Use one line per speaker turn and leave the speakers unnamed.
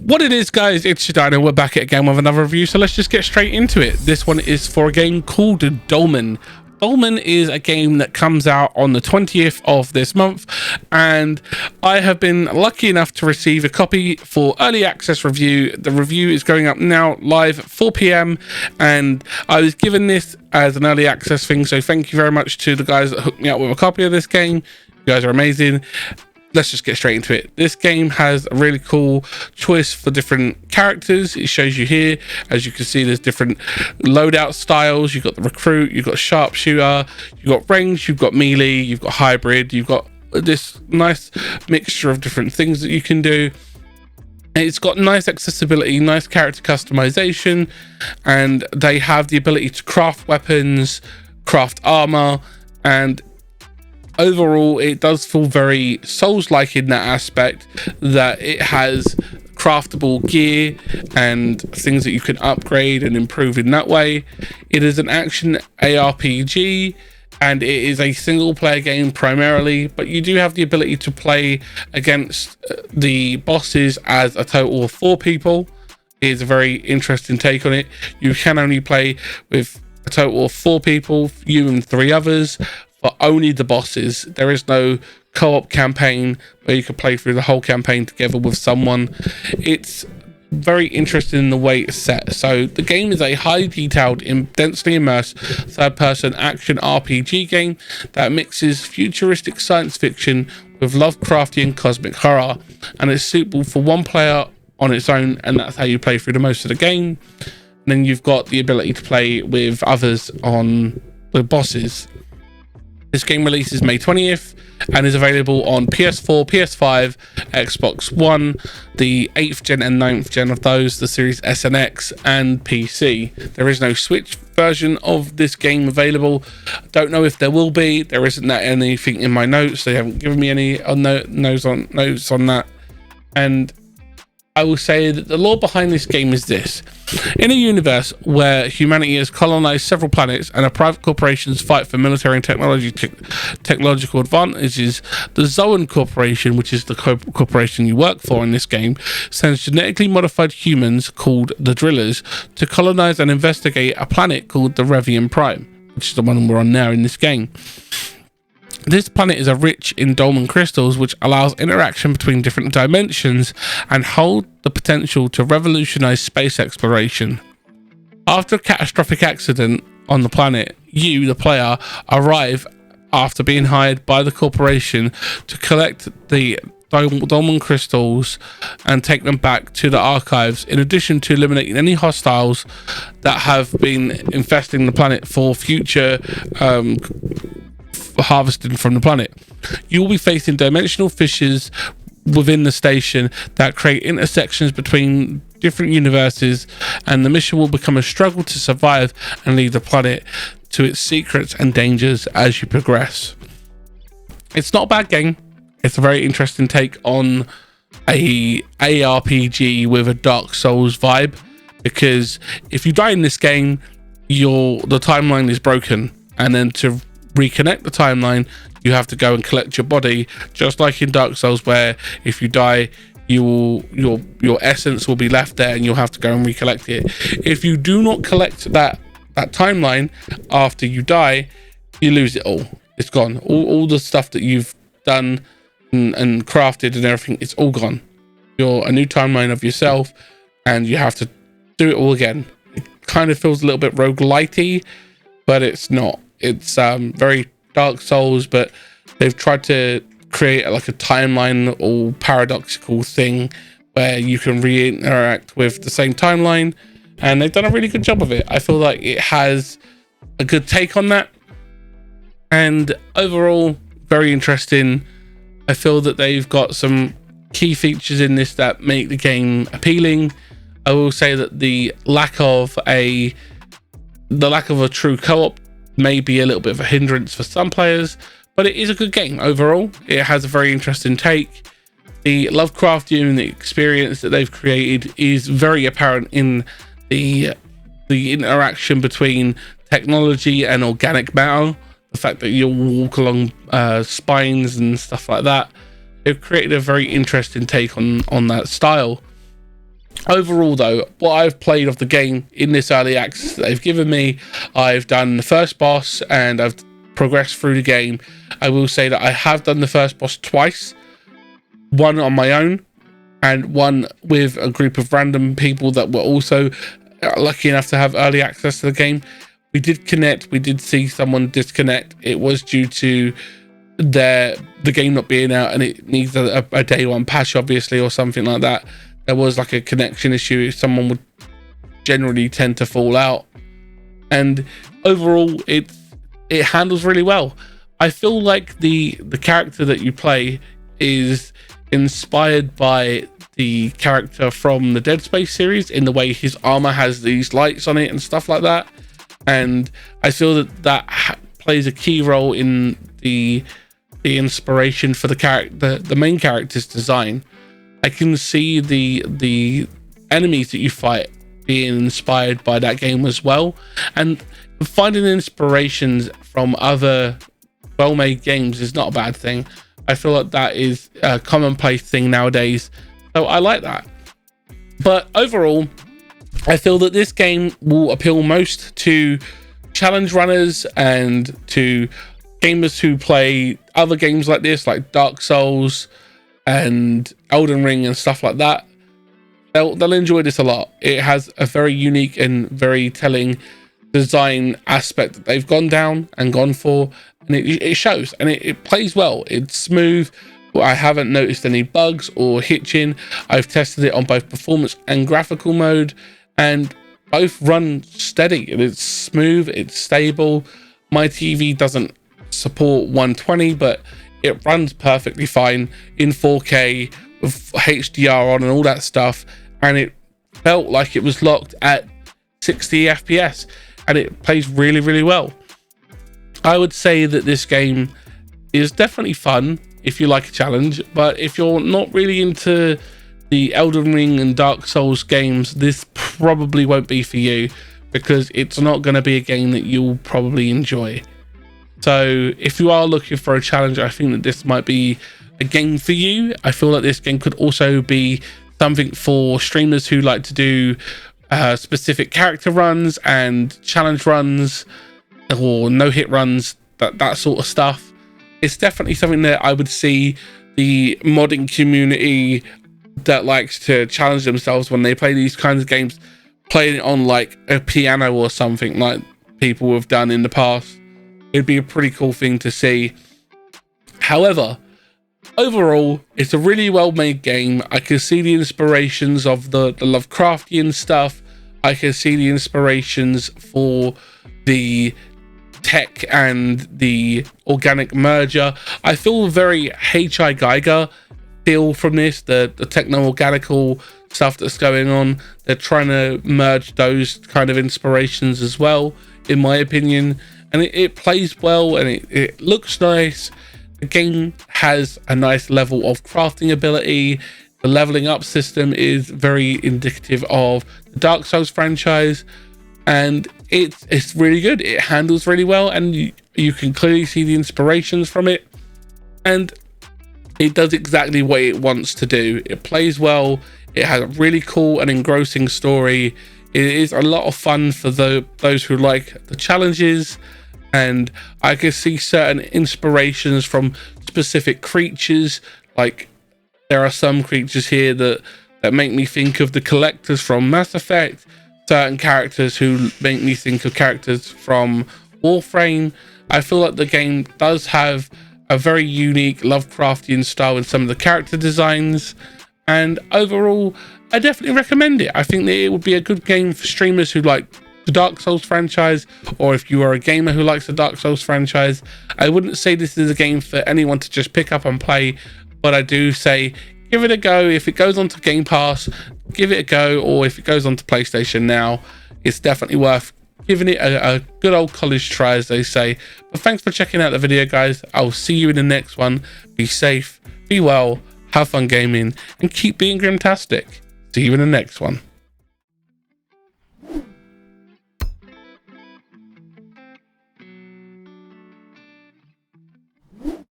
What it is, guys, it's Dino. We're back again with another review, so let's just get straight into it. This one is for a game called Dolmen. Dolmen is a game that comes out on the 20th of this month, and I have been lucky enough to receive a copy for early access review. The review is going up now live at 4 p.m, and I was given this as an early access thing, so thank you very much to the guys that hooked me up with a copy of this game. You guys are amazing. Let's just get straight into it. This game has a really cool choice for different characters. It shows you here, as you can see, there's different loadout styles. You've got the recruit, you've got sharpshooter, you've got range, you've got melee, you've got hybrid, you've got this nice mixture of different things that you can do. It's got nice accessibility, nice character customization, and they have the ability to craft weapons, craft armor, and overall it does feel very Souls-like in that aspect, that it has craftable gear and things that you can upgrade and improve in that way. It is an action ARPG, and it is a single player game primarily, but you do have the ability to play against the bosses as a total of 4 people. It is a very interesting take on it. You can only play with a total of 4 people, you and 3 others, for only the bosses. There is no co-op campaign where you can play through the whole campaign together with someone. It's very interesting in the way it's set. So the game is a highly detailed, densely immersed third-person action RPG game that mixes futuristic science fiction with Lovecraftian cosmic horror, and it's suitable for one player on its own, and that's how you play through the most of the game. And then you've got the ability to play with others on the bosses. This game releases May 20th and is available on PS4, PS5, Xbox One, the 8th gen and 9th gen of those, the Series S and X, and PC. There is no Switch version of this game available. Don't know if there will be. There isn't anything in my notes. They haven't given me any notes on that. And I will say that the lore behind this game is this. In a universe where humanity has colonized several planets and private corporations fight for military and technological advantages, the Zoan Corporation, which is the corporation you work for in this game, sends genetically modified humans called the Drillers to colonize and investigate a planet called the AVerMedia, which is the one we're on now in this game. This planet is rich in Dolmen crystals, which allows interaction between different dimensions and hold the potential to revolutionize space exploration. After a catastrophic accident on the planet, you, the player, arrive after being hired by the corporation to collect the Dolmen crystals and take them back to the archives, in addition to eliminating any hostiles that have been infesting the planet for future harvesting from the planet. You will be facing dimensional fissures within the station that create intersections between different universes, and the mission will become a struggle to survive and lead the planet to its secrets and dangers as you progress. It's not a bad game. It's a very interesting take on a ARPG with a Dark Souls vibe, because if you die in this game, the timeline is broken, and then to reconnect the timeline you have to go and collect your body, just like in Dark Souls, where if you die your essence will be left there and you'll have to go and recollect it. If you do not collect that timeline after you die, you lose it all. It's gone. All the stuff that you've done and crafted and everything, it's all gone. You're a new timeline of yourself and you have to do it all again. It kind of feels a little bit roguelite-y, but it's not. It's very Dark Souls, but they've tried to create like a timeline or paradoxical thing where you can re-interact with the same timeline, and they've done a really good job of it. I feel like it has a good take on that, and overall very interesting. I feel that they've got some key features in this that make the game appealing. I will say that the lack of a true co-op may be a little bit of a hindrance for some players, but it is a good game overall. It has a very interesting take. The Lovecraftian experience that they've created is very apparent in the interaction between technology and organic matter. The fact that you'll walk along spines and stuff like that. They've created a very interesting take on that style. Overall though, what I've played of the game in this early access that they've given me, I've done the first boss and I've progressed through the game. I will say that I have done the first boss twice, one on my own and one with a group of random people that were also lucky enough to have early access to the game. We did connect, we did see someone disconnect. It was due to the game not being out and it needs a day one patch obviously or something like that. There was like a connection issue. Someone would generally tend to fall out, and overall it handles really well. I feel like the character that you play is inspired by the character from the Dead Space series in the way his armor has these lights on it and stuff like that, and I feel that plays a key role in the inspiration for the main character's design. I can see the enemies that you fight being inspired by that game as well, and finding inspirations from other well-made games is not a bad thing. I feel like that is a commonplace thing nowadays, so I like that. But overall, I feel that this game will appeal most to challenge runners and to gamers who play other games like this, like Dark Souls and Elden Ring and stuff like that. They'll enjoy this a lot. It has a very unique and very telling design aspect that they've gone down and gone for, and it shows, and it plays well. It's smooth. I haven't noticed any bugs or hitching. I've tested it on both performance and graphical mode, and both run steady. It's smooth, it's stable. My TV doesn't support 120, but it runs perfectly fine in 4K with HDR on and all that stuff, and it felt like it was locked at 60 FPS, and it plays really, really well. I would say that this game is definitely fun if you like a challenge, but if you're not really into the Elden Ring and Dark Souls games, this probably won't be for you, because it's not going to be a game that you'll probably enjoy. So if you are looking for a challenge, I think that this might be a game for you. I feel like this game could also be something for streamers who like to do specific character runs and challenge runs or no-hit runs, that sort of stuff. It's definitely something that I would see the modding community that likes to challenge themselves when they play these kinds of games, playing it on like a piano or something like people have done in the past. It'd be a pretty cool thing to see. However, overall, it's a really well-made game. I can see the inspirations of the Lovecraftian stuff. I can see the inspirations for the tech and the organic merger. I feel very H.I. Geiger feel from this, the techno-organical stuff that's going on. They're trying to merge those kind of inspirations as well, in my opinion. And it plays well, and it looks nice. The game has a nice level of crafting ability. The leveling up system is very indicative of the Dark Souls franchise, and it's really good. It handles really well, and you can clearly see the inspirations from it, and it does exactly what it wants to do. It plays well. It has a really cool and engrossing story. It is a lot of fun for those who like the challenges, and I can see certain inspirations from specific creatures. Like there are some creatures here that make me think of the collectors from Mass Effect, certain characters who make me think of characters from Warframe. I feel like the game does have a very unique Lovecraftian style in some of the character designs, and overall I definitely recommend it. I think that it would be a good game for streamers who like the Dark Souls franchise, or if you are a gamer who likes the Dark Souls franchise. I wouldn't say this is a game for anyone to just pick up and play, but I do say give it a go. If it goes onto Game Pass, give it a go, or if it goes onto PlayStation Now, it's definitely worth giving it a good old college try, as they say. But thanks for checking out the video, guys. I'll see you in the next one. Be safe, be well, have fun gaming, and keep being grimtastic. See you in the next one.